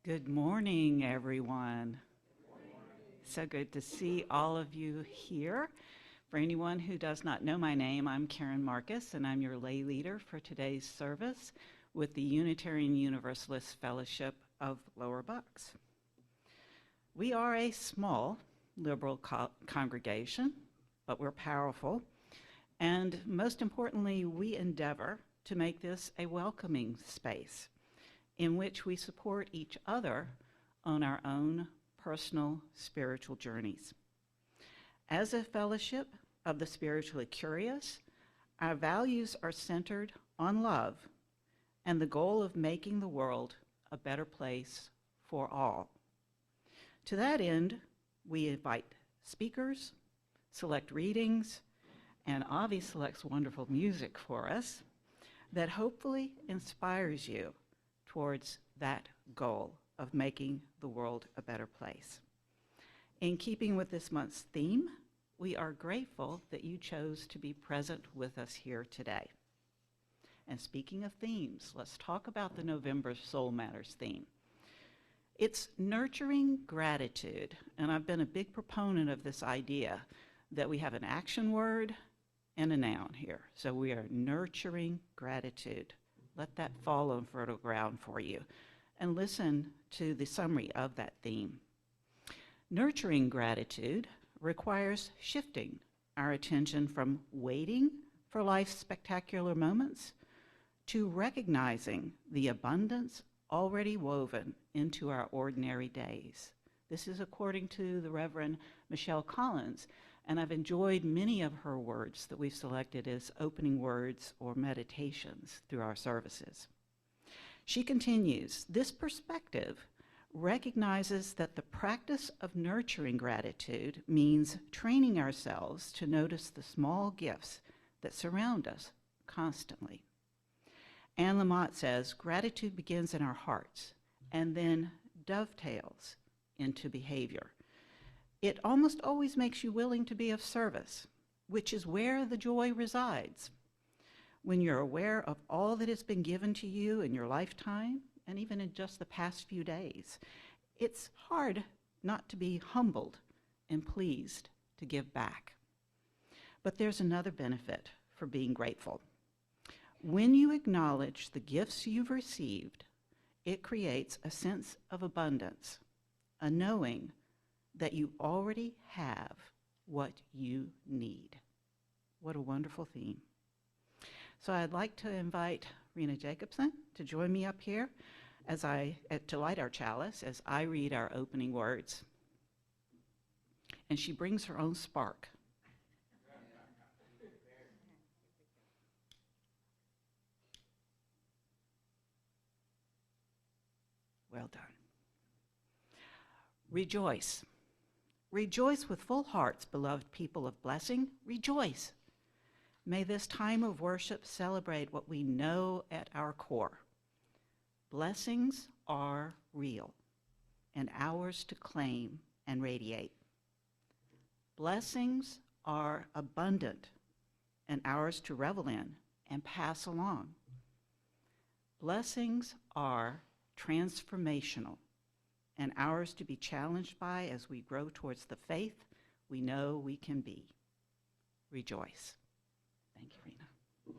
Good morning, everyone. So good to see all of you here. For anyone who does not know my name, I'm Karen Marcus, and I'm your lay leader for today's service with the Unitarian Universalist Fellowship of Lower Bucks. We are a small liberal congregation, but we're powerful. And most importantly, we endeavor to make this a welcoming space in which we support each other on our own personal spiritual journeys. As a fellowship of the spiritually curious, our values are centered on love and the goal of making the world a better place for all. To that end, we invite speakers, select readings, and Avi selects wonderful music for us that hopefully inspires you towards that goal of making the world a better place. In keeping with this month's theme, we are grateful that you chose to be present with us here today. And speaking of themes, let's talk about the November Soul Matters theme. It's nurturing gratitude, and I've been a big proponent of this idea that we have an action word and a noun here. So we are nurturing gratitude. Let that fall on fertile ground for you, and listen to the summary of that theme. Nurturing gratitude requires shifting our attention from waiting for life's spectacular moments to recognizing the abundance already woven into our ordinary days. This is according to the Reverend Michelle Collins, and I've enjoyed many of her words that we've selected as opening words or meditations through our services. She continues, this perspective recognizes that the practice of nurturing gratitude means training ourselves to notice the small gifts that surround us constantly. Anne Lamott says, gratitude begins in our hearts and then dovetails into behavior. It almost always makes you willing to be of service, which is where the joy resides. When you're aware of all that has been given to you in your lifetime, and even in just the past few days, it's hard not to be humbled and pleased to give back. But there's another benefit for being grateful. When you acknowledge the gifts you've received, it creates a sense of abundance, a knowing that you already have what you need. What a wonderful theme. So I'd like to invite Rena Jacobson to join me up here as to light our chalice as I read our opening words. And she brings her own spark. Well done. Rejoice. Rejoice with full hearts, beloved people of blessing. Rejoice. May this time of worship celebrate what we know at our core. Blessings are real and ours to claim and radiate. Blessings are abundant and ours to revel in and pass along. Blessings are transformational and ours to be challenged by as we grow towards the faith we know we can be. Rejoice. Thank you, Rena.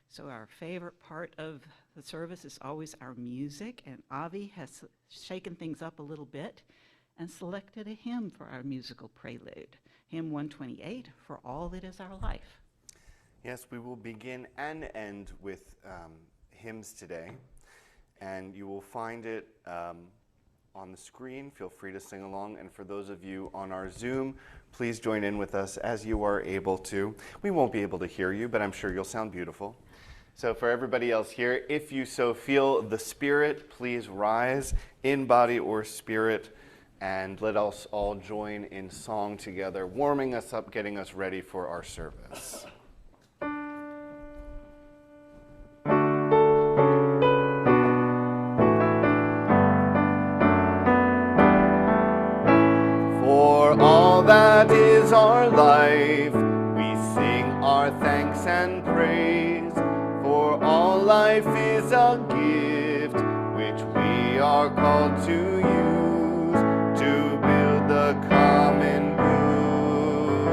So our favorite part of the service is always our music, and Avi has shaken things up a little bit and selected a hymn for our musical prelude, hymn 128, For All That Is Our Life. Yes, we will begin and end with hymns today. And you will find it on the screen. Feel free to sing along. And for those of you on our Zoom, please join in with us as you are able to. We won't be able to hear you, but I'm sure you'll sound beautiful. So for everybody else here, if you so feel the Spirit, please rise in body or spirit, and let us all join in song together, warming us up, getting us ready for our service. That is our life, we sing our thanks and praise for all life is a gift which we are called to use to build the common good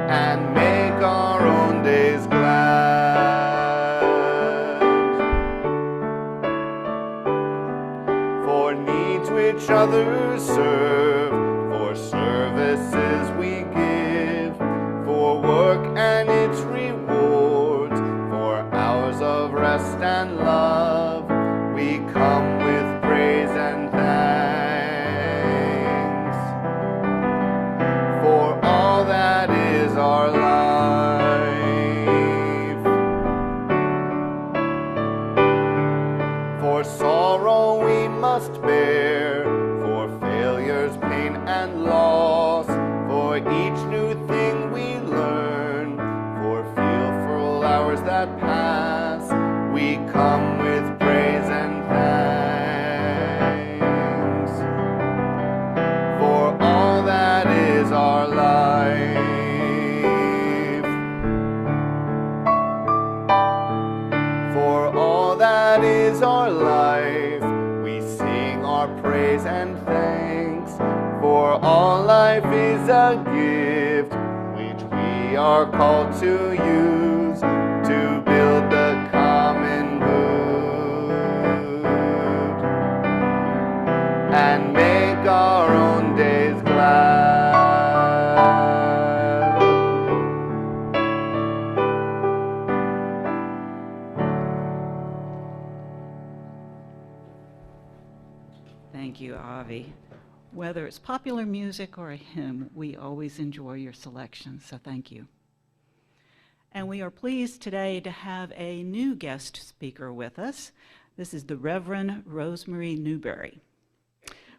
and make our own days glad. For needs which others serve, for services we give, for work and its rewards, for hours of rest and love, we come with praise and thanks for all that is our life. For sorrow we must bear, for failures, pain, and loss, for each new thing we learn, for fearful hours that pass, we come with praise and thanks for all that is our life. For all that is our life, we sing our praise and thanks. For all life is a gift which we are called to use to build the common good and make our own days glad. Thank you, Avi. Whether it's popular music or a hymn, we always enjoy your selection, so thank you. And we are pleased today to have a new guest speaker with us. This is the Reverend Rosemarie Newberry.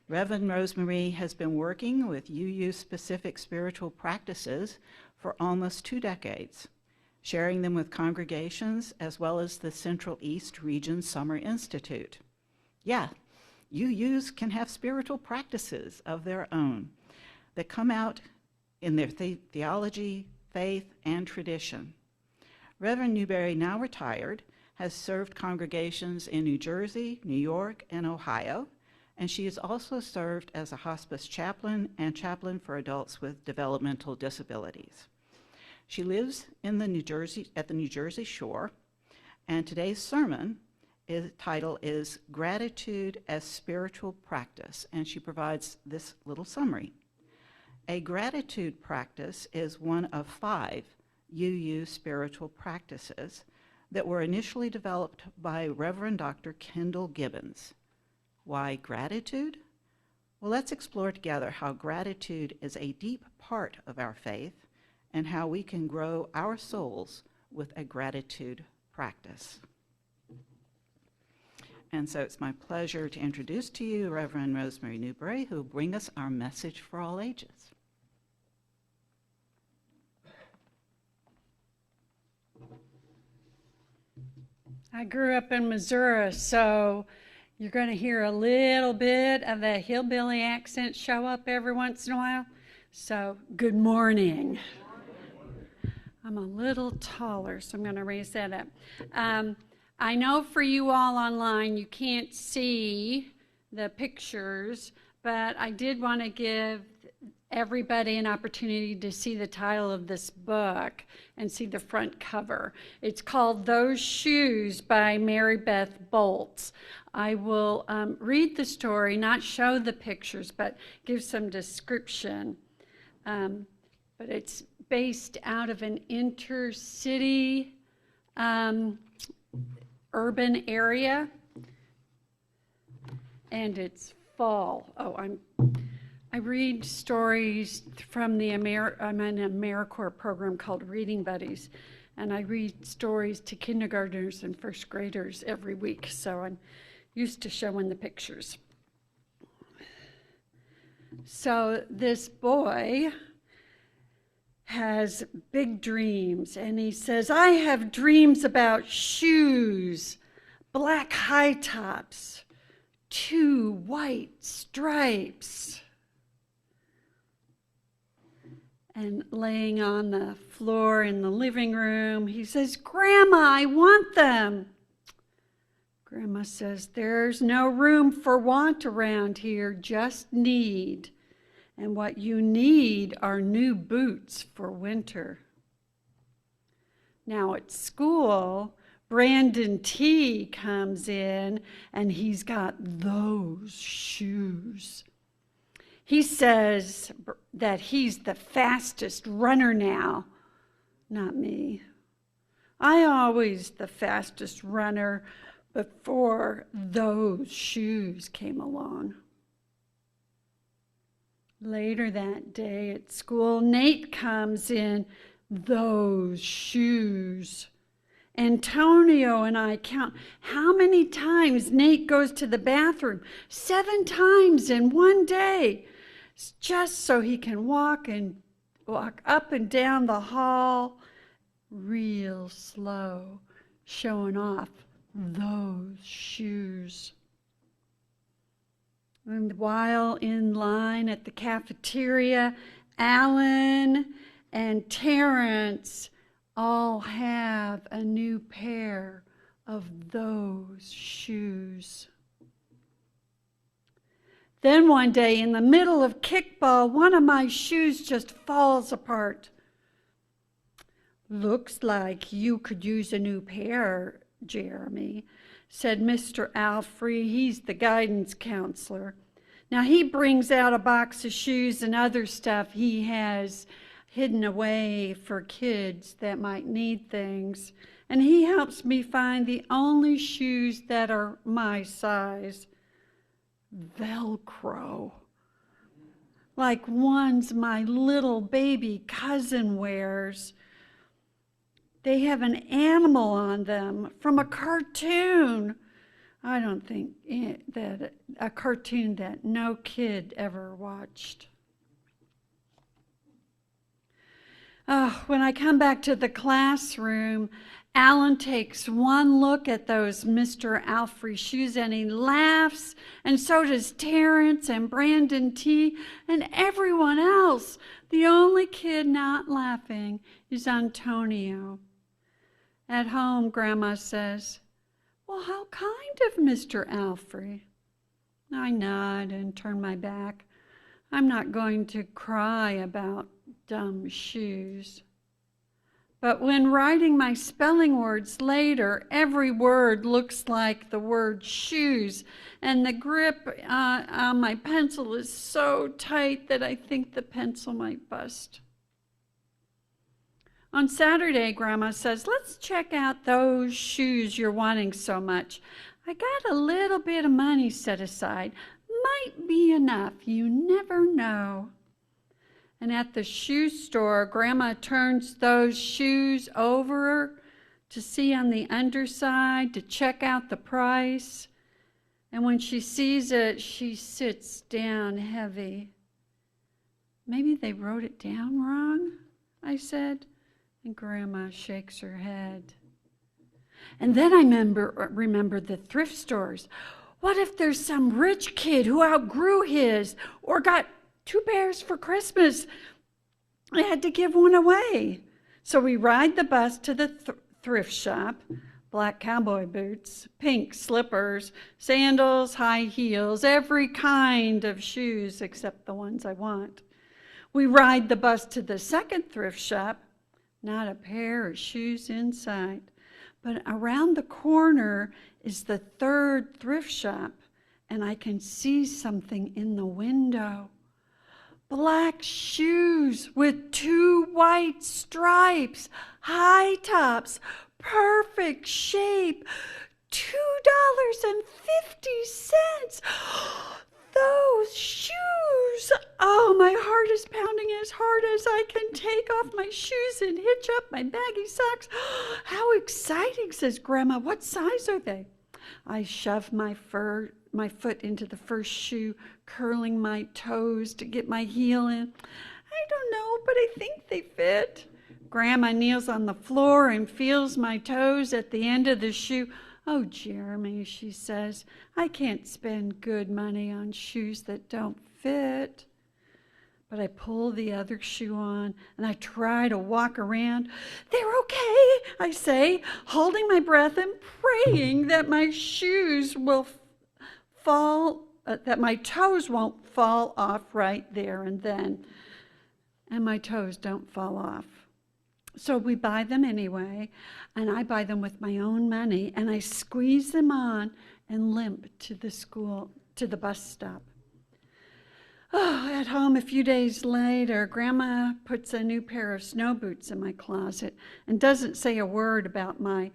Reverend Rosemarie has been working with UU-specific spiritual practices for almost 2 decades, sharing them with congregations as well as the Central East Region Summer Institute. Yeah, UUs can have spiritual practices of their own that come out in their theology, faith, and tradition. Reverend Newberry, now retired, has served congregations in New Jersey, New York, and Ohio, and she has also served as a hospice chaplain and chaplain for adults with developmental disabilities. She lives in the New Jersey Shore, and today's sermon title is Gratitude as Spiritual Practice, and she provides this little summary. A gratitude practice is one of 5 UU spiritual practices that were initially developed by Rev Dr Kendyl Gibbons. Why gratitude? Well, let's explore together how gratitude is a deep part of our faith and how we can grow our souls with a gratitude practice. And so it's my pleasure to introduce to you Reverend Rosemarie Newberry, who will bring us our message for all ages. I grew up in Missouri, so you're going to hear a little bit of the hillbilly accent show up every once in a while. So, good morning. I'm a little taller, so I'm going to raise that up. I know for you all online, you can't see the pictures, but I did want to give everybody an opportunity to see the title of this book and see the front cover. It's called Those Shoes by Mary Beth Bolts. I will read the story, not show the pictures, but give some description. But it's based out of an intercity urban area, and it's fall. I read stories from I'm in an AmeriCorps program called Reading Buddies, and I read stories to kindergartners and first graders every week, so I'm used to showing the pictures. So this boy has big dreams, and he says, I have dreams about shoes, black high tops, 2 white stripes. and laying on the floor in the living room. He says, "Grandma, I want them." Grandma says, "There's no room for want around here, just need. And what you need are new boots for winter." Now at school, Brandon T comes in and he's got those shoes. He says that he's the fastest runner now. Not me. I always the fastest runner before those shoes came along. Later that day at school, Nate comes in, those shoes. Antonio and I count how many times Nate goes to the bathroom. 7 times in one day, just so he can walk up and down the hall real slow, showing off those shoes. And while in line at the cafeteria, Alan and Terrence all have a new pair of those shoes. Then one day in the middle of kickball, one of my shoes just falls apart. "Looks like you could use a new pair, Jeremy," said Mr. Alfrey. He's the guidance counselor. Now he brings out a box of shoes and other stuff he has hidden away for kids that might need things. And he helps me find the only shoes that are my size. Velcro. Like ones my little baby cousin wears. They have an animal on them from a cartoon. I don't think that a cartoon that no kid ever watched. When I come back to the classroom, Alan takes one look at those Mr. Alfrey shoes and he laughs, and so does Terrence and Brandon T. and everyone else. The only kid not laughing is Antonio. At home, Grandma says, "Well, how kind of Mr. Alfrey." I nod and turn my back. I'm not going to cry about dumb shoes. But when writing my spelling words later, every word looks like the word shoes, and the grip on my pencil is so tight that I think the pencil might bust. On Saturday, Grandma says, "Let's check out those shoes you're wanting so much. I got a little bit of money set aside. Might be enough, you never know." And at the shoe store, Grandma turns those shoes over to see on the underside, to check out the price. And when she sees it, she sits down heavy. "Maybe they wrote it down wrong," I said, and Grandma shakes her head. And then I remember the thrift stores. What if there's some rich kid who outgrew his or got 2 pairs for Christmas? I had to give one away. So we ride the bus to the thrift shop. Black cowboy boots, pink slippers, sandals, high heels, every kind of shoes except the ones I want. We ride the bus to the second thrift shop. Not a pair of shoes in sight. But around the corner is the third thrift shop, and I can see something in the window. Black shoes with 2 white stripes, high tops, perfect shape, $2.50. Those shoes! Oh, my heart is pounding as hard as I can take off my shoes and hitch up my baggy socks. "How exciting," says Grandma. "What size are they?" I shove my foot into the first shoe, curling my toes to get my heel in. "I don't know, but I think they fit." Grandma kneels on the floor and feels my toes at the end of the shoe. "Oh, Jeremy," she says, "I can't spend good money on shoes that don't fit." but I pull the other shoe on and I try to walk around. "They're okay," I say, holding my breath and praying that my shoes will that my toes won't fall off right there and then. And my toes don't fall off. So we buy them anyway, and I buy them with my own money, and I squeeze them on and limp to the bus stop. Oh, at home a few days later, Grandma puts a new pair of snow boots in my closet and doesn't say a word about my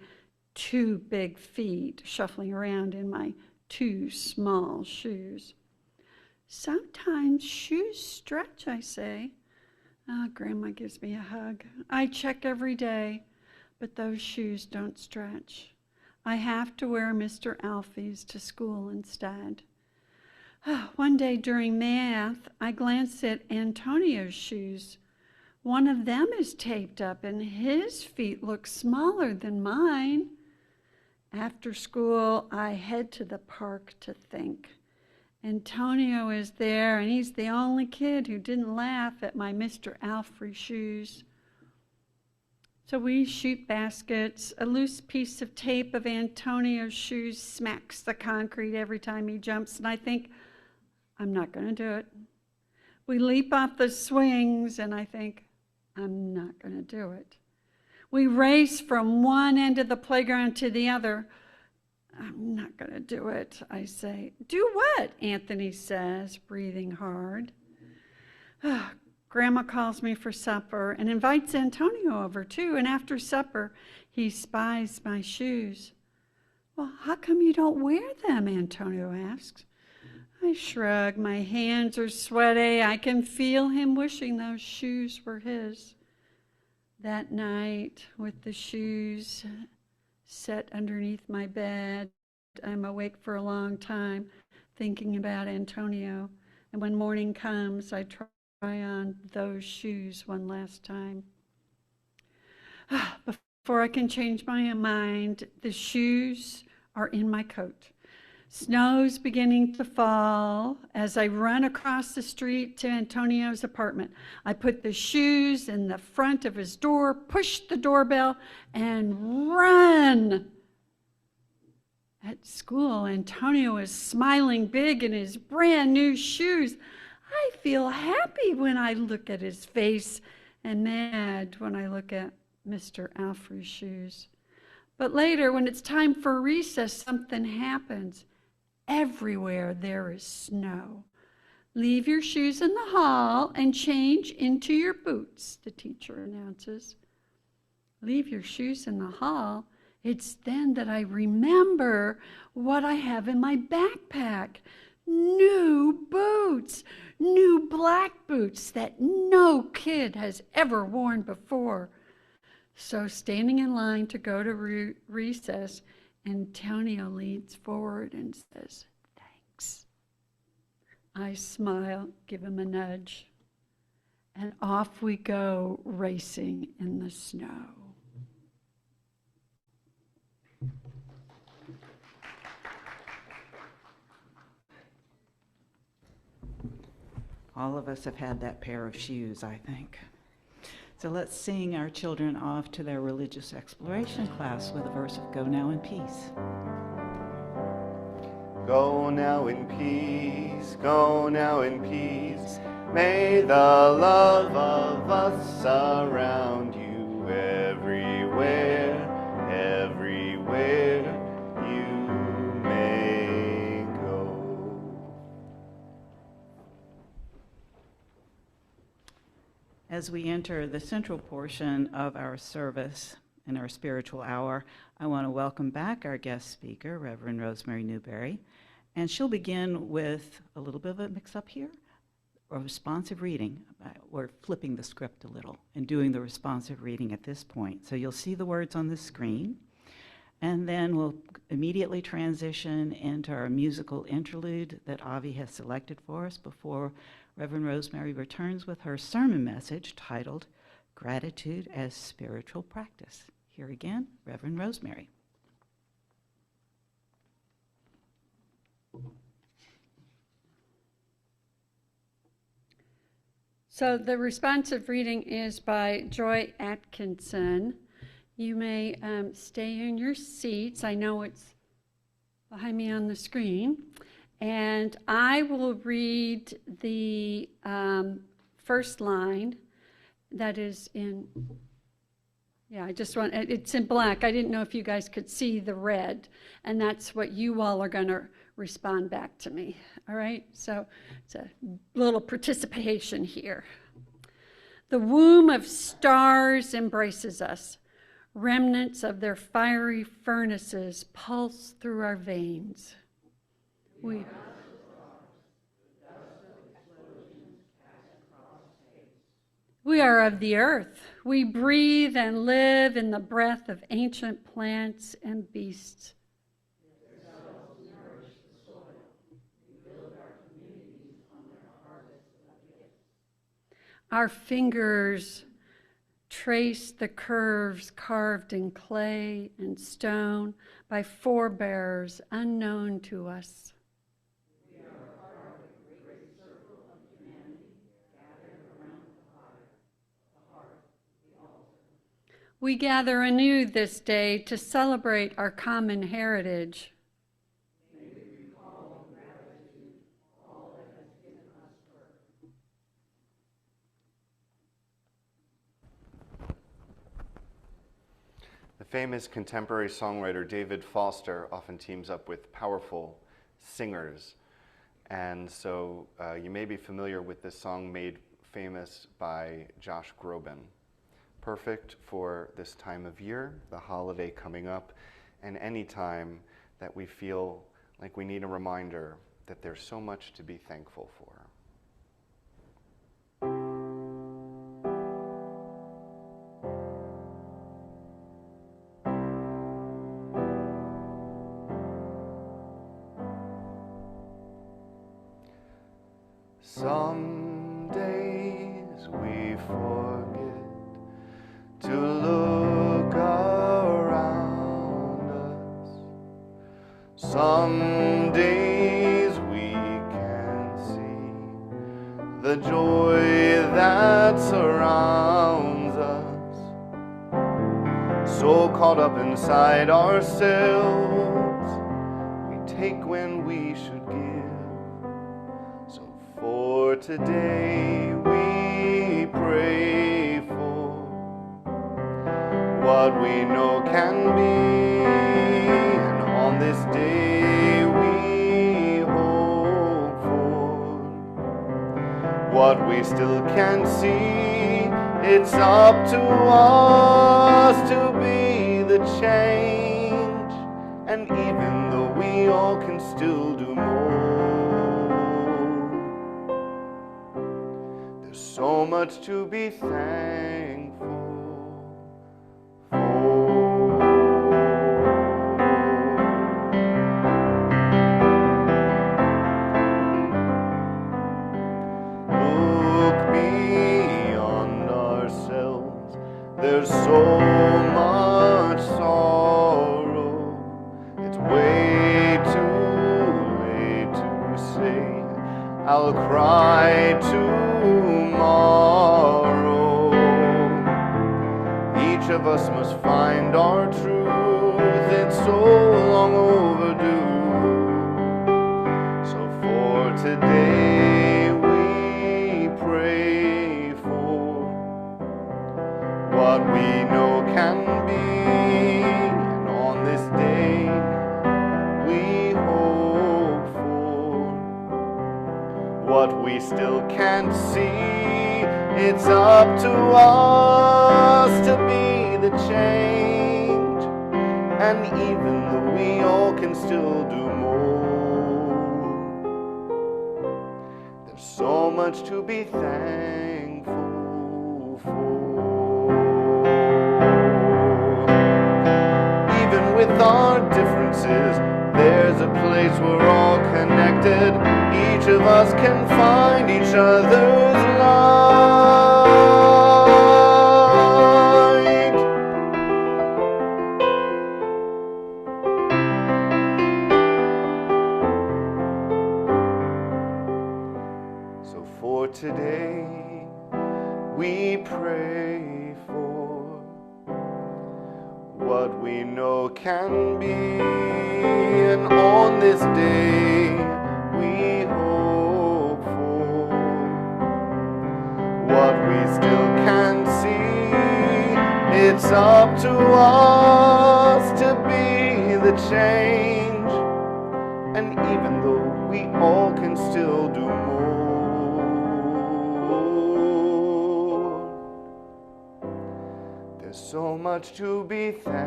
2 big feet shuffling around in my 2 small shoes. "Sometimes shoes stretch," I say. Oh, Grandma gives me a hug. I check every day, but those shoes don't stretch. I have to wear Mr. Alfie's to school instead. One day during math, I glanced at Antonio's shoes. One of them is taped up and his feet look smaller than mine. After school, I head to the park to think. Antonio is there, and he's the only kid who didn't laugh at my Mr. Alfie shoes. So we shoot baskets. A loose piece of tape of Antonio's shoes smacks the concrete every time he jumps, and I think, I'm not going to do it. We leap off the swings, and I think, I'm not going to do it. We race from one end of the playground to the other. I'm not going to do it, I say. "Do what?" Anthony says, breathing hard. Grandma calls me for supper and invites Antonio over too, and after supper, he spies my shoes. "Well, how come you don't wear them?" Antonio asks. I shrug. My hands are sweaty. I can feel him wishing those shoes were his. That night, with the shoes set underneath my bed, I'm awake for a long time thinking about Antonio. And when morning comes, I try on those shoes one last time. Before I can change my mind, the shoes are in my coat. Snow's beginning to fall as I run across the street to Antonio's apartment. I put the shoes in the front of his door, push the doorbell, and run. At school, Antonio is smiling big in his brand new shoes. I feel happy when I look at his face and mad when I look at Mr. Alfrey's shoes. But later, when it's time for recess, something happens. Everywhere there is snow. "Leave your shoes in the hall and change into your boots," the teacher announces. Leave your shoes in the hall? It's then that I remember what I have in my backpack. New boots, new black boots that no kid has ever worn before. So standing in line to go to recess, Antonio leans forward and says, "Thanks." I smile, give him a nudge, and off we go racing in the snow. All of us have had that pair of shoes, I think. So let's sing our children off to their religious exploration class with a verse of "Go Now in Peace." Go now in peace, go now in peace. May the love of us surround you everywhere, everywhere you may go. As we enter the central portion of our service in our spiritual hour, I want to welcome back our guest speaker, Reverend Rosemarie Newberry, and she'll begin with a little bit of a mix-up here, a responsive reading. We're flipping the script a little and doing the responsive reading at this point. So you'll see the words on the screen, and then we'll immediately transition into our musical interlude that Avi has selected for us before Reverend Rosemarie returns with her sermon message titled "Gratitude as Spiritual Practice." Here again, Reverend Rosemarie. So the responsive reading is by Joy Atkinson. You may stay in your seats. I know it's behind me on the screen. And I will read the first line that is in, it's in black. I didn't know if you guys could see the red. And that's what you all are going to respond back to me. All right? So it's a little participation here. The womb of stars embraces us. Remnants of their fiery furnaces pulse through our veins. We are of the earth. We breathe and live in the breath of ancient plants and beasts. Our fingers trace the curves carved in clay and stone by forebears unknown to us. We are a part of the great circle of humanity gathered around the hearth, the altar. We gather anew this day to celebrate our common heritage. The famous contemporary songwriter David Foster often teams up with powerful singers. And so you may be familiar with this song made famous by Josh Groban. Perfect for this time of year, the holiday coming up, and any time that we feel like we need a reminder that there's so much to be thankful for. Some days we forget to look around us. Some days we can see the joy that surrounds us. So caught up inside ourselves, we take when we should give. For today we pray for what we know can be, and on this day we hope for what we still can't see. It's up to us to be the change, and even though we all can still do more, so much to be thankful for. Look beyond ourselves, there's so much sorrow. It's way too late to say, I'll cry tomorrow. Each of us must find our truth, it's so long overdue. So for today we pray for what we know can be, and on this day we hope for what we still can't see. It's up to us to be the change, and even though we all can still do more, there's so much to be thankful for. Even with our differences, there's a place we're all connected. Each of us can find each other's light. So for today, we pray for what we know can be, and on this day we hope for what we still can see. It's up to us to be the change, and even though we all can still do more, there's so much to be thankful.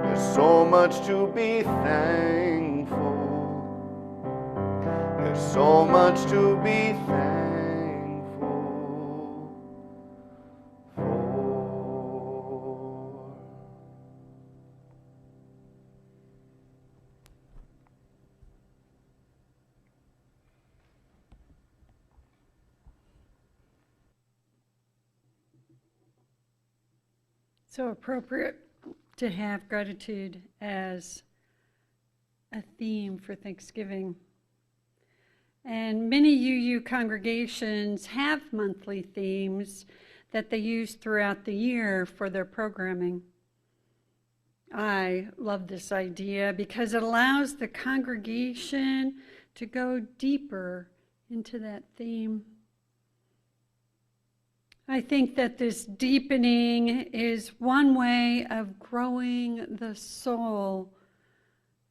There's so much to be thankful. There's so much to be thankful for. So appropriate to have gratitude as a theme for Thanksgiving. And many UU congregations have monthly themes that they use throughout the year for their programming. I love this idea because it allows the congregation to go deeper into that theme. I think that this deepening is one way of growing the soul,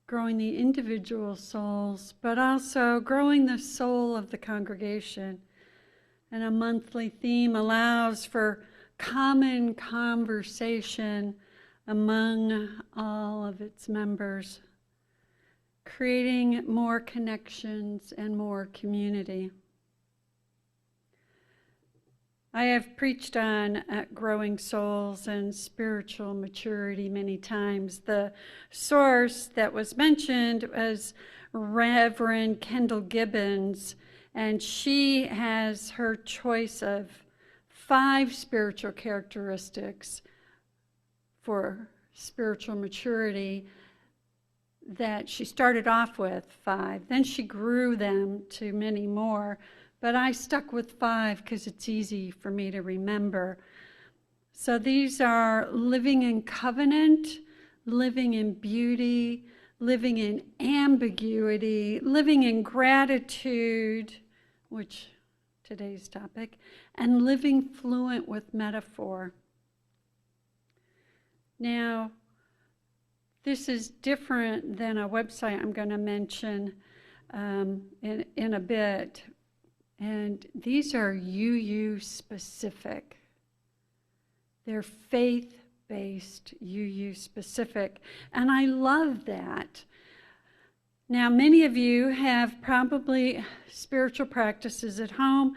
growing the individual souls, but also growing the soul of the congregation. And a monthly theme allows for common conversation among all of its members, creating more connections and more community. I have preached on growing souls and spiritual maturity many times. The source that was mentioned was Rev Kendyl Gibbons, and she has her choice of 5 spiritual characteristics for spiritual maturity that she started off with 5. Then she grew them to many more. But I stuck with 5 because it's easy for me to remember. So these are living in covenant, living in beauty, living in ambiguity, living in gratitude, which today's topic, and living fluent with metaphor. Now, this is different than a website I'm going to mention in a bit. And these are UU specific. They're faith-based, UU specific. And I love that. Now, many of you have probably spiritual practices at home.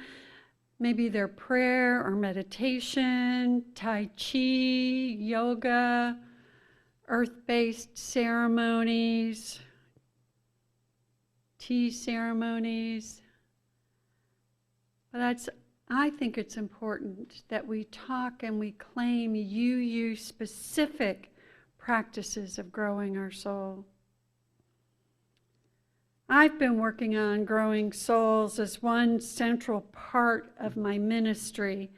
Maybe they're prayer or meditation, Tai Chi, yoga, earth-based ceremonies, tea ceremonies. But I think it's important that we talk and we claim UU specific practices of growing our soul. I've been working on growing souls as one central part of my ministry.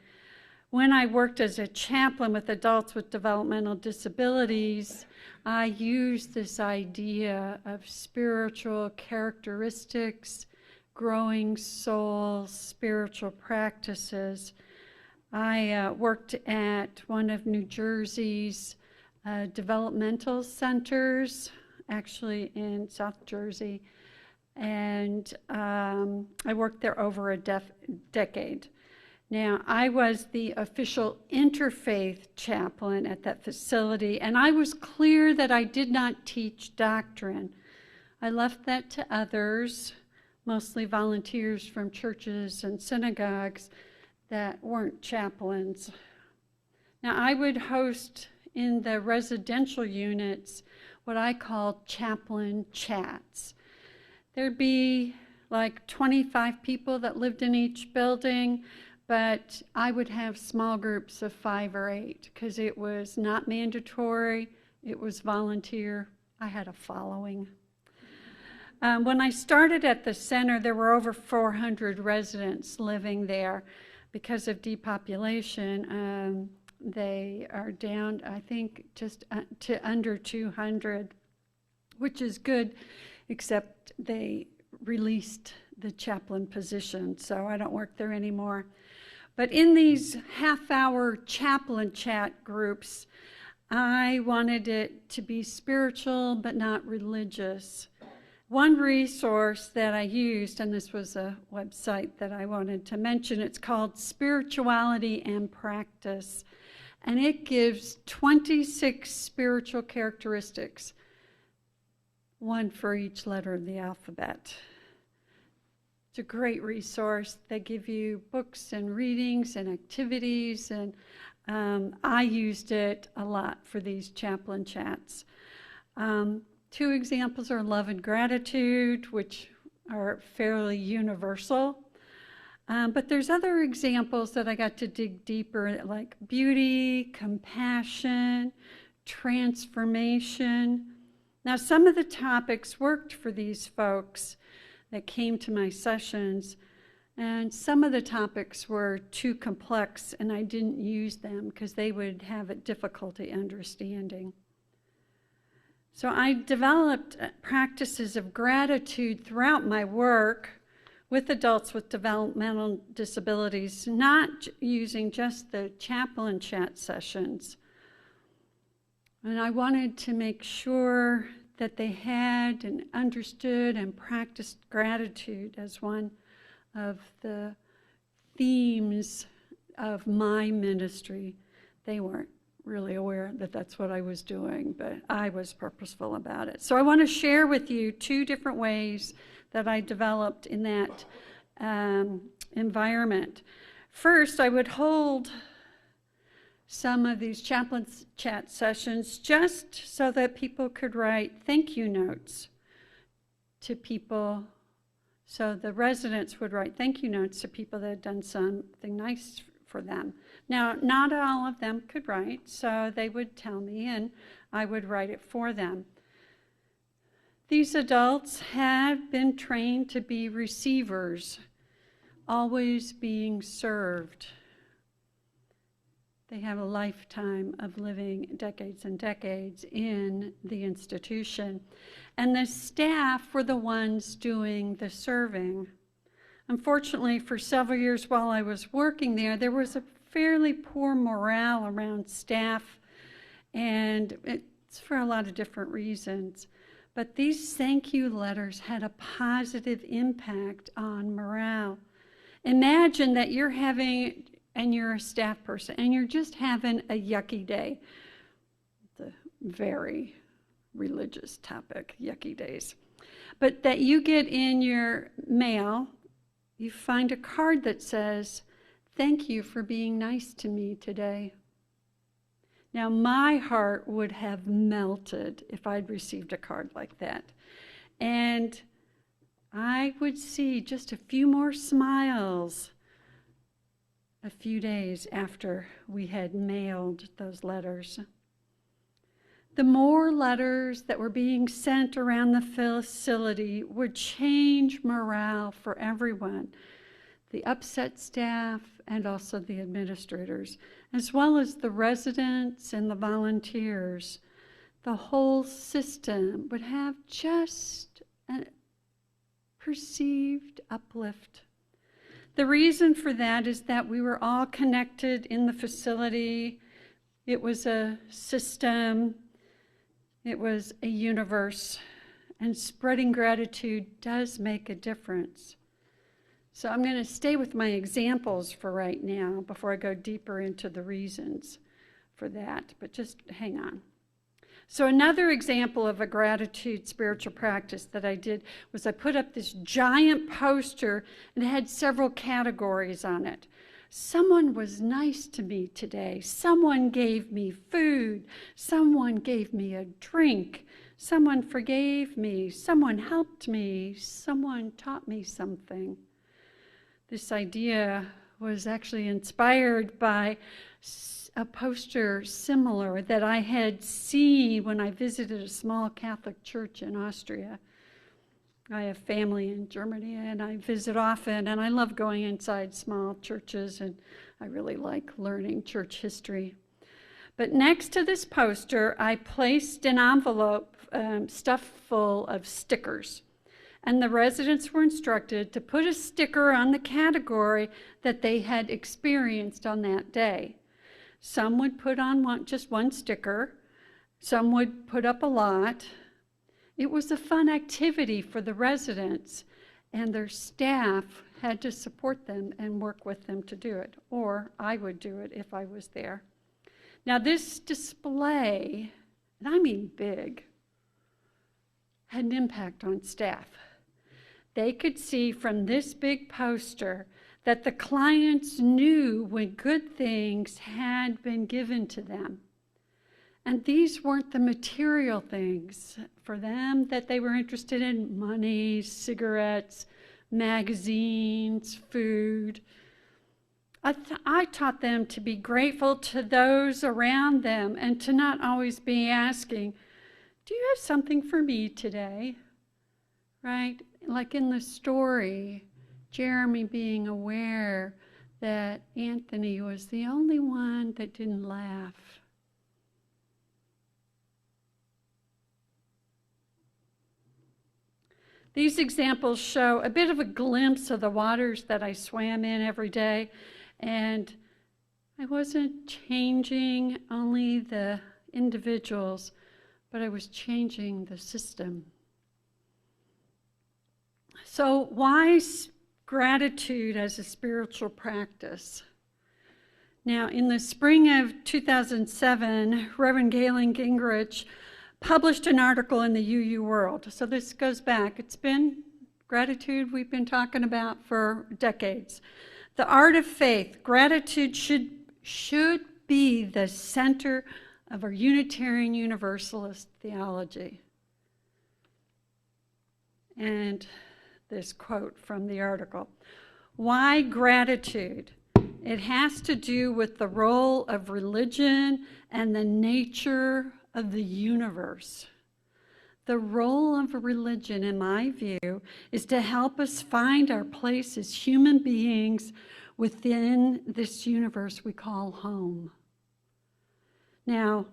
When I worked as a chaplain with adults with developmental disabilities, I used this idea of spiritual characteristics, growing souls, spiritual practices. I worked at one of New Jersey's developmental centers, actually in South Jersey, and I worked there over a decade. Now, I was the official interfaith chaplain at that facility, and I was clear that I did not teach doctrine. I left that to others, mostly volunteers from churches and synagogues that weren't chaplains. Now, I would host in the residential units what I called chaplain chats. There'd be like 25 people that lived in each building, but I would have small groups of 5 or 8 because it was not mandatory, it was volunteer. I had a following. When I started at the center, there were over 400 residents living there. Because of depopulation, they are down, I think, just to under 200, which is good, except they released the chaplain position, so I don't work there anymore. But in these half-hour chaplain chat groups, I wanted it to be spiritual but not religious. One resource that I used, and this was a website that I wanted to mention, it's called Spirituality and Practice, and it gives 26 spiritual characteristics, one for each letter of the alphabet. It's a great resource. They give you books and readings and activities, and I used it a lot for these chaplain chats. Two examples are love and gratitude, which are fairly universal. But there's other examples that I got to dig deeper, like beauty, compassion, transformation. Now, some of the topics worked for these folks that came to my sessions, and some of the topics were too complex, and I didn't use them because they would have a difficulty understanding. So I developed practices of gratitude throughout my work with adults with developmental disabilities, not using just the chaplain chat sessions. And I wanted to make sure that they had and understood and practiced gratitude as one of the themes of my ministry. They weren't really aware that that's what I was doing, but I was purposeful about it. So I want to share with you two different ways that I developed in that environment. First, I would hold some of these chaplain chat sessions just so that people could write thank you notes to people. So the residents would write thank you notes to people that had done something nice for them. Now, not all of them could write, so they would tell me and I would write it for them. These adults have been trained to be receivers, always being served. They have a lifetime of living decades and decades in the institution. And the staff were the ones doing the serving. Unfortunately, for several years while I was working there was a fairly poor morale around staff, and it's for a lot of different reasons. But these thank you letters had a positive impact on morale. Imagine that you're having, and you're a staff person, and you're just having a yucky day. It's a very religious topic, yucky days. But that you get in your mail, you find a card that says, "Thank you for being nice to me today." Now, my heart would have melted if I'd received a card like that. And I would see just a few more smiles a few days after we had mailed those letters. The more letters that were being sent around the facility would change morale for everyone, the upset staff and also the administrators, as well as the residents and the volunteers. The whole system would have just a perceived uplift. The reason for that is that we were all connected in the facility. It was a system. It was a universe. And spreading gratitude does make a difference. So I'm going to stay with my examples for right now before I go deeper into the reasons for that, but just hang on. So another example of a gratitude spiritual practice that I did was I put up this giant poster and it had several categories on it. Someone was nice to me today. Someone gave me food. Someone gave me a drink. Someone forgave me. Someone helped me. Someone taught me something. This idea was actually inspired by a poster similar that I had seen when I visited a small Catholic church in Austria. I have family in Germany and I visit often, and I love going inside small churches, and I really like learning church history. But next to this poster, I placed an envelope stuffed full of stickers. And the residents were instructed to put a sticker on the category that they had experienced on that day. Some would put on just one sticker. Some would put up a lot. It was a fun activity for the residents, and their staff had to support them and work with them to do it, or I would do it if I was there. Now this display, and I mean big, had an impact on staff. They could see from this big poster that the clients knew when good things had been given to them. And these weren't the material things for them that they were interested in: money, cigarettes, magazines, food. I taught them to be grateful to those around them and to not always be asking, "Do you have something for me today?" Right? Like in the story, Jeremy being aware that Anthony was the only one that didn't laugh. These examples show a bit of a glimpse of the waters that I swam in every day, and I wasn't changing only the individuals, but I was changing the system. So why gratitude as a spiritual practice? Now, in the spring of 2007, Reverend Galen Gingrich published an article in the UU World. So this goes back. It's been gratitude we've been talking about for decades. The art of faith. Gratitude should be the center of our Unitarian Universalist theology. And this quote from the article: why gratitude? It has to do with the role of religion and the nature of the universe. The role of a religion, in my view, is to help us find our place as human beings within this universe we call home. Now,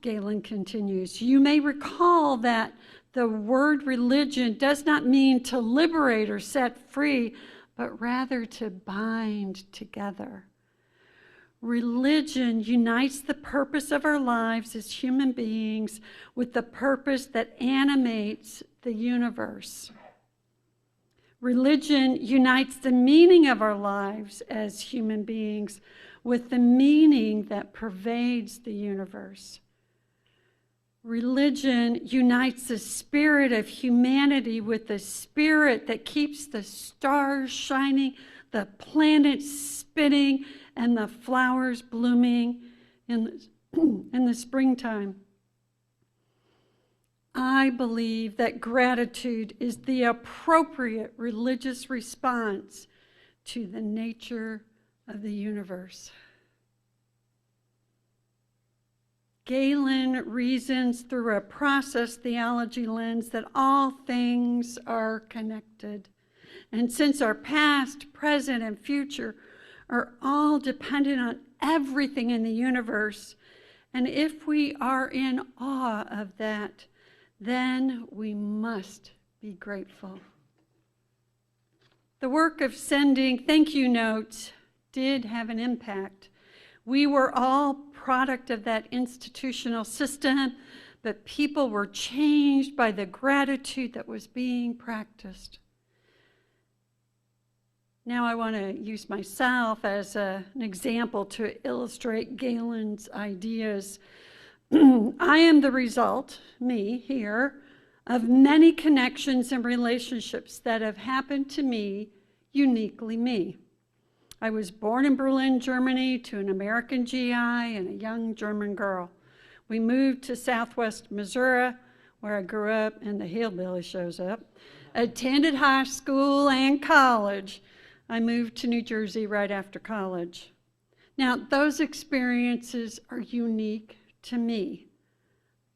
Galen continues, you may recall that the word religion does not mean to liberate or set free, but rather to bind together. Religion unites the purpose of our lives as human beings with the purpose that animates the universe. Religion unites the meaning of our lives as human beings with the meaning that pervades the universe. Religion unites the spirit of humanity with the spirit that keeps the stars shining, the planets spinning, and the flowers blooming in the springtime. I believe that gratitude is the appropriate religious response to the nature of the universe. Galen reasons through a process theology lens that all things are connected. And since our past, present, and future are all dependent on everything in the universe, and if we are in awe of that, then we must be grateful. The work of sending thank you notes did have an impact. We were all product of that institutional system, but people were changed by the gratitude that was being practiced. Now I want to use myself as an example to illustrate Galen's ideas. I am the result, me here, of many connections and relationships that have happened to me, uniquely me. I was born in Berlin, Germany, to an American GI and a young German girl. We moved to southwest Missouri, where I grew up, and the hillbilly shows up. Attended high school and college. I moved to New Jersey right after college. Now, those experiences are unique to me,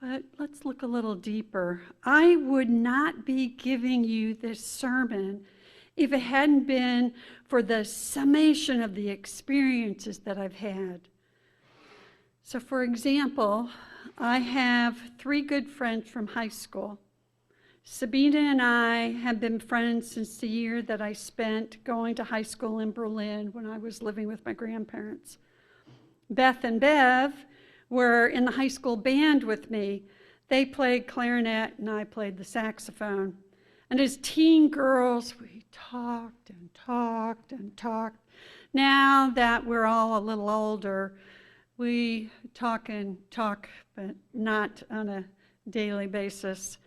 But let's look a little deeper. I would not be giving you this sermon if it hadn't been for the summation of the experiences that I've had. So, for example, I have 3 good friends from high school. Sabina and I have been friends since the year that I spent going to high school in Berlin when I was living with my grandparents. Beth and Bev were in the high school band with me. They played clarinet and I played the saxophone. And as teen girls, we talked and talked and talked. Now that we're all a little older, we talk and talk, but not on a daily basis.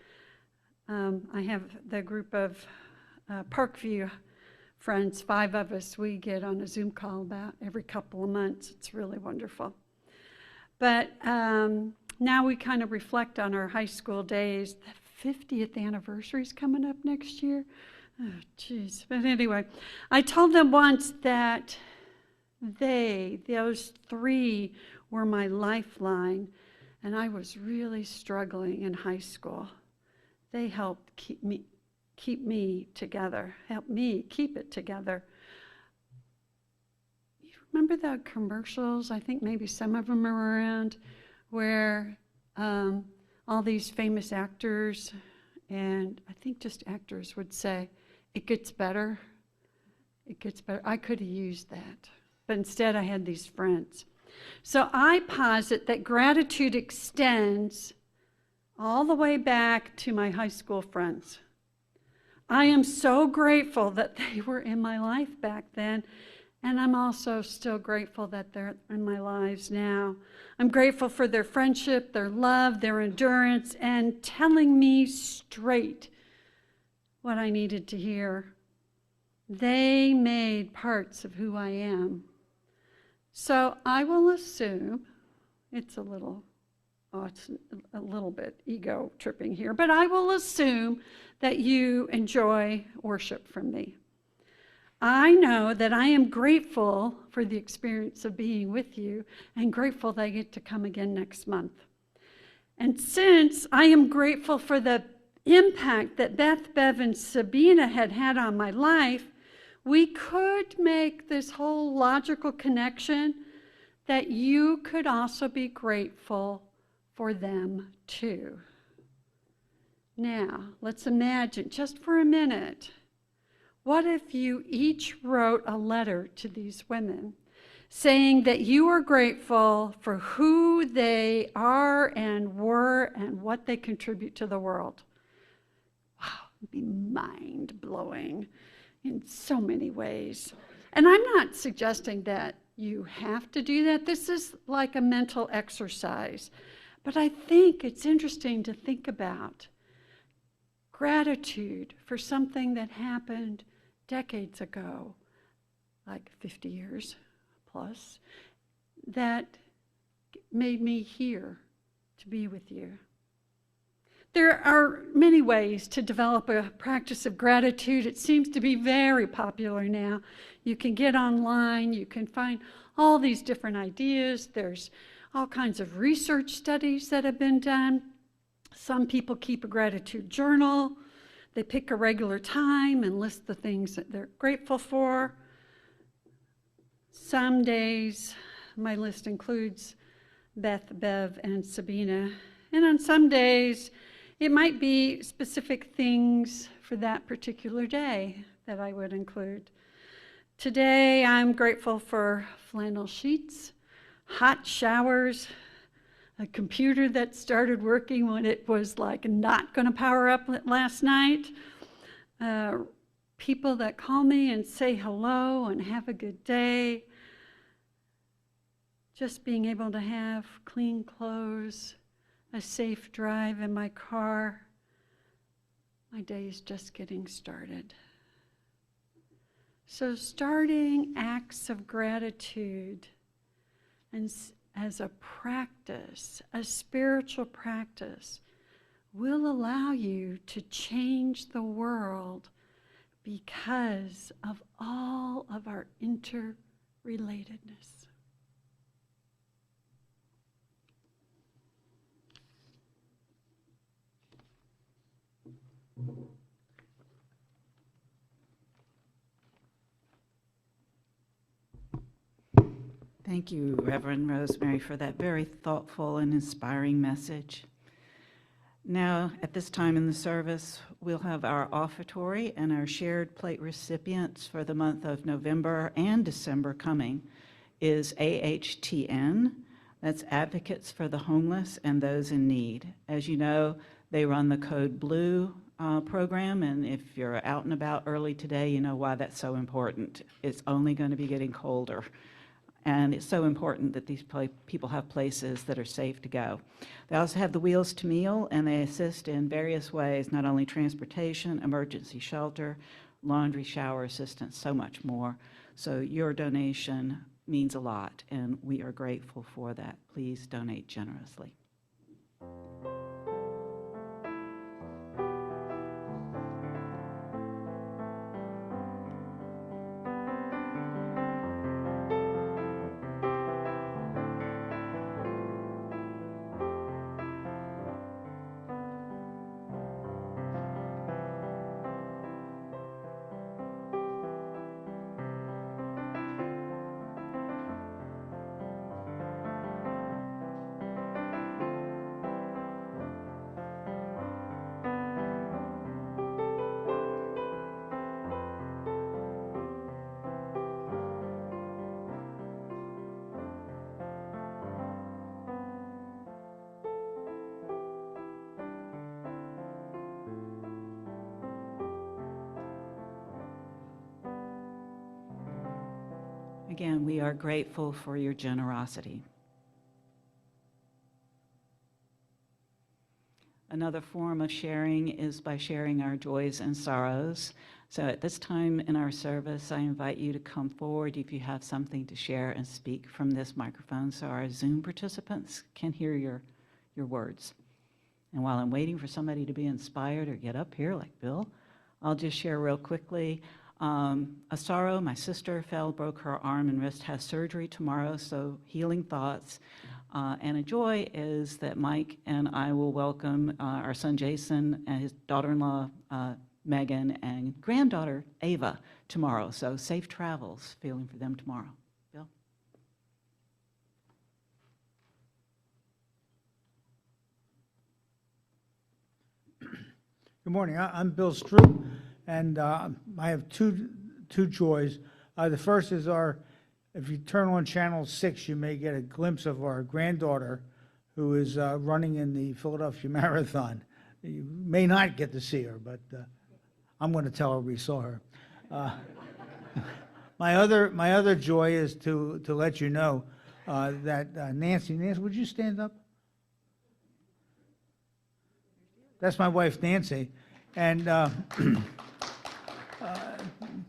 I have the group of Parkview friends, 5 of us. We get on a Zoom call about every couple of months. It's really wonderful. But now we kind of reflect on our high school days. The 50th anniversary is coming up next year. Oh, geez. But anyway, I told them once that those 3 were my lifeline, and I was really struggling in high school. They helped keep me together, help me keep it together. You remember the commercials? I think maybe some of them are around, where all these famous actors, and I think just actors, would say, "It gets better, it gets better." I could have used that, but instead I had these friends. So I posit that gratitude extends all the way back to my high school friends. I am so grateful that they were in my life back then, and I'm also still grateful that they're in my lives now. I'm grateful for their friendship, their love, their endurance, and telling me straight what I needed to hear. They made parts of who I am. So I will assume, it's a little bit ego tripping here, but I will assume that you enjoy worship from me. I know that I am grateful for the experience of being with you and grateful that I get to come again next month. And since I am grateful for the impact that Beth, Bev, and Sabina had on my life, we could make this whole logical connection that you could also be grateful for them too. Now, let's imagine just for a minute, what if you each wrote a letter to these women saying that you are grateful for who they are and were and what they contribute to the world? Wow, it'd be mind-blowing in so many ways. And I'm not suggesting that you have to do that. This is like a mental exercise. But I think it's interesting to think about gratitude for something that happened decades ago, like 50 years plus, that made me here to be with you. There are many ways to develop a practice of gratitude. It seems to be very popular now. You can get online, you can find all these different ideas. There's all kinds of research studies that have been done. Some people keep a gratitude journal. They pick a regular time and list the things that they're grateful for. Some days, my list includes Beth, Bev, and Sabina. And on some days, it might be specific things for that particular day that I would include. Today, I'm grateful for flannel sheets, hot showers, a computer that started working when it was like not going to power up last night, people that call me and say hello and have a good day, just being able to have clean clothes, a safe drive in my car. My day is just getting started. So starting acts of gratitude and as a practice, a spiritual practice, will allow you to change the world because of all of our interrelatedness. Thank you, Reverend Rosemary, for that very thoughtful and inspiring message. Now, at this time in the service, we'll have our offertory and our shared plate recipients for the month of November and December coming is AHTN. That's Advocates for the Homeless and Those in Need. As you know, they run the Code Blue program, and if you're out and about early today, you know why that's so important. It's only going to be getting colder. And it's so important that these people have places that are safe to go. They also have the Wheels to Meal, and they assist in various ways, not only transportation, emergency shelter, laundry, shower assistance, so much more. So your donation means a lot, and we are grateful for that. Please donate generously. Again, we are grateful for your generosity. Another form of sharing is by sharing our joys and sorrows. So at this time in our service, I invite you to come forward if you have something to share and speak from this microphone so our Zoom participants can hear your words. And while I'm waiting for somebody to be inspired or get up here like Bill, I'll just share real quickly. A sorrow, my sister broke her arm and wrist, has surgery tomorrow, so healing thoughts. And a joy is that Mike and I will welcome our son Jason and his daughter-in-law Megan and granddaughter Ava tomorrow. So safe travels, feeling for them tomorrow. Bill? Good morning. I'm Bill Stroop, and I have two joys. The first is if you turn on Channel 6, you may get a glimpse of our granddaughter who is running in the Philadelphia Marathon. You may not get to see her, but I'm going to tell her we saw her. My other joy is to let you know that Nancy, would you stand up? That's my wife, Nancy, and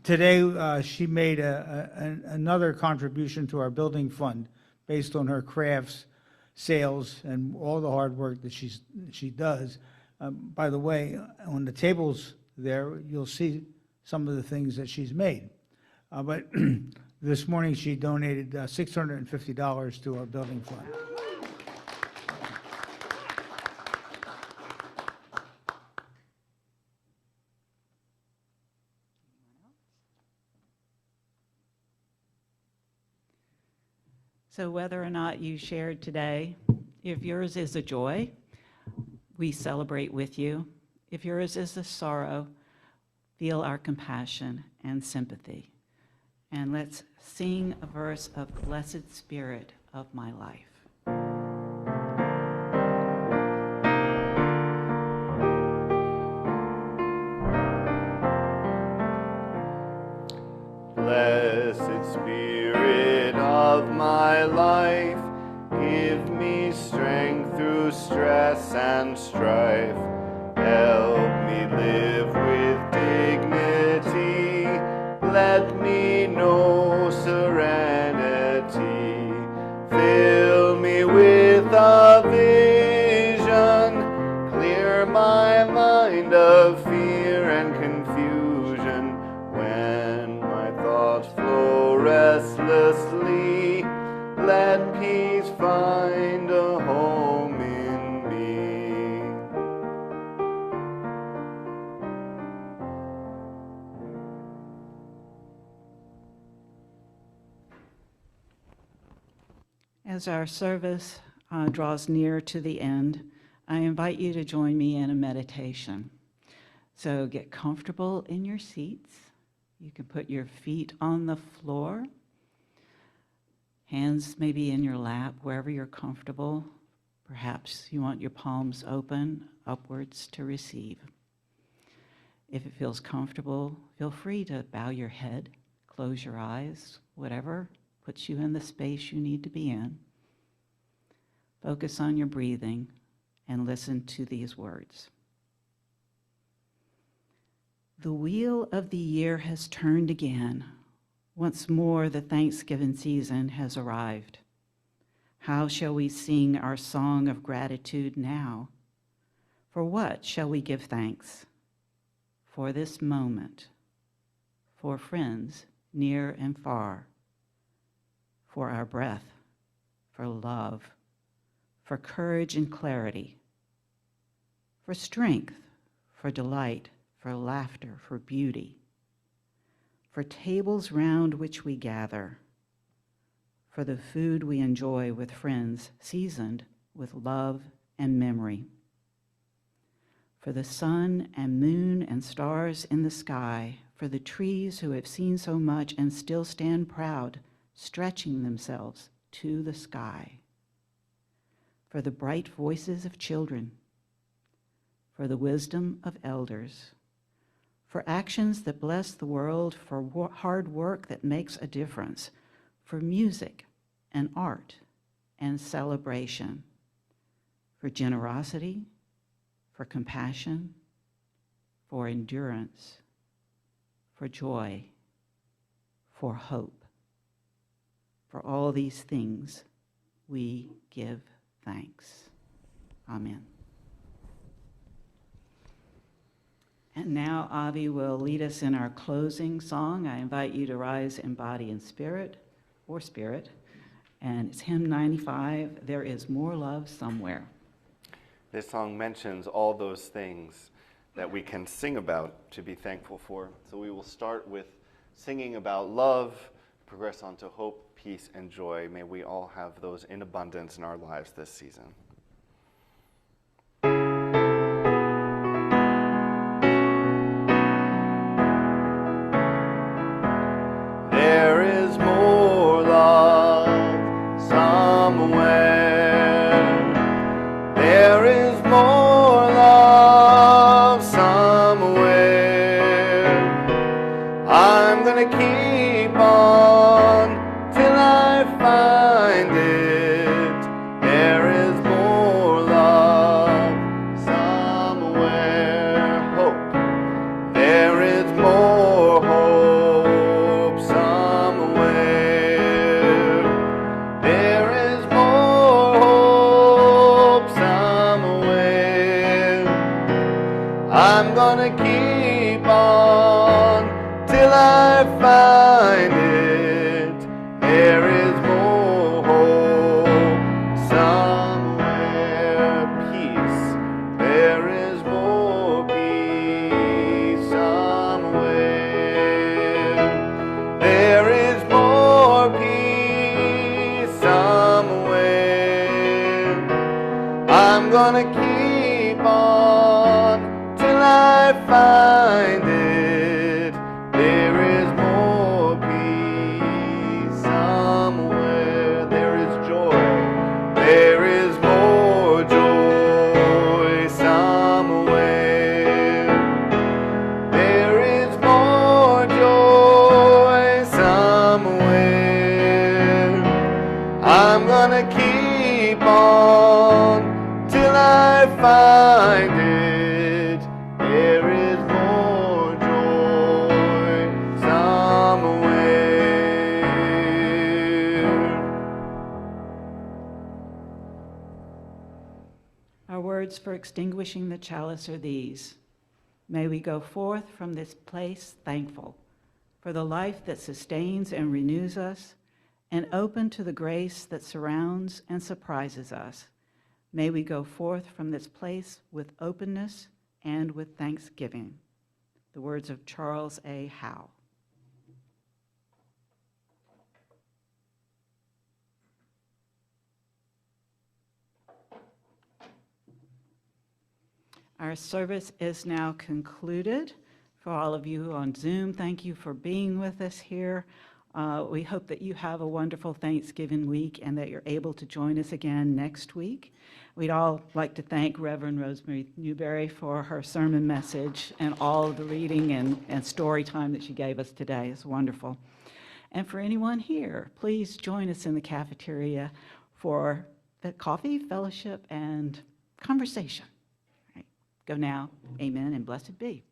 today she made another contribution to our building fund based on her crafts, sales, and all the hard work that she does. By the way, on the tables there, you'll see some of the things that she's made. But this morning she donated $650 to our building fund. So whether or not you shared today, if yours is a joy, we celebrate with you. If yours is a sorrow, feel our compassion and sympathy. And let's sing a verse of Blessed Spirit of My Life. Blessed Spirit of my life, give me strength through stress and strife. Help me live with dignity. Let me know serenity. Fill me with a vision. Clear my mind of fear and confusion. When my thoughts flow restlessly, let peace find a home in me. As our service draws near to the end, I invite you to join me in a meditation. So get comfortable in your seats. You can put your feet on the floor. Hands maybe in your lap, wherever you're comfortable. Perhaps you want your palms open upwards to receive. If it feels comfortable, feel free to bow your head, close your eyes, whatever puts you in the space you need to be in. Focus on your breathing and listen to these words. The wheel of the year has turned again. Once more the Thanksgiving season has arrived. How shall we sing our song of gratitude now? For what shall we give thanks? For this moment, for friends near and far, for our breath, for love, for courage and clarity, for strength, for delight, for laughter, for beauty, for tables round which we gather, for the food we enjoy with friends seasoned with love and memory, for the sun and moon and stars in the sky, for the trees who have seen so much and still stand proud, stretching themselves to the sky, for the bright voices of children, for the wisdom of elders, for actions that bless the world, for hard work that makes a difference, for music and art and celebration, for generosity, for compassion, for endurance, for joy, for hope. For all these things we give thanks. Amen. And now Avi will lead us in our closing song. I invite you to rise in body and spirit, or spirit. And it's hymn 95, There Is More Love Somewhere. This song mentions all those things that we can sing about to be thankful for. So we will start with singing about love, progress on to hope, peace, and joy. May we all have those in abundance in our lives this season. There is more love somewhere. There is more love somewhere. I'm gonna keep on till I find it. There is more love somewhere. Hope. There is more hope somewhere. There is more hope somewhere. I'm gonna keep on till I find it. There is more hope somewhere. Peace. There is more peace somewhere. There is more peace somewhere. I'm gonna keep on till I find it. There is more peace somewhere. There is joy. There is more joy somewhere. There is more joy somewhere. I'm gonna keep on till I find it. There is more joy somewhere. Our words for extinguishing the chalice are these. May we go forth from this place thankful for the life that sustains and renews us, and open to the grace that surrounds and surprises us. May we go forth from this place with openness and with thanksgiving. The words of Charles A. Howe. Our service is now concluded. For all of you on Zoom, thank you for being with us here. We hope that you have a wonderful Thanksgiving week and that you're able to join us again next week. We'd all like to thank Reverend Rosemarie Newberry for her sermon message and all of the reading and story time that she gave us today. It's wonderful. And for anyone here, please join us in the cafeteria for the coffee, fellowship, and conversation. All right. Go now. Amen and blessed be.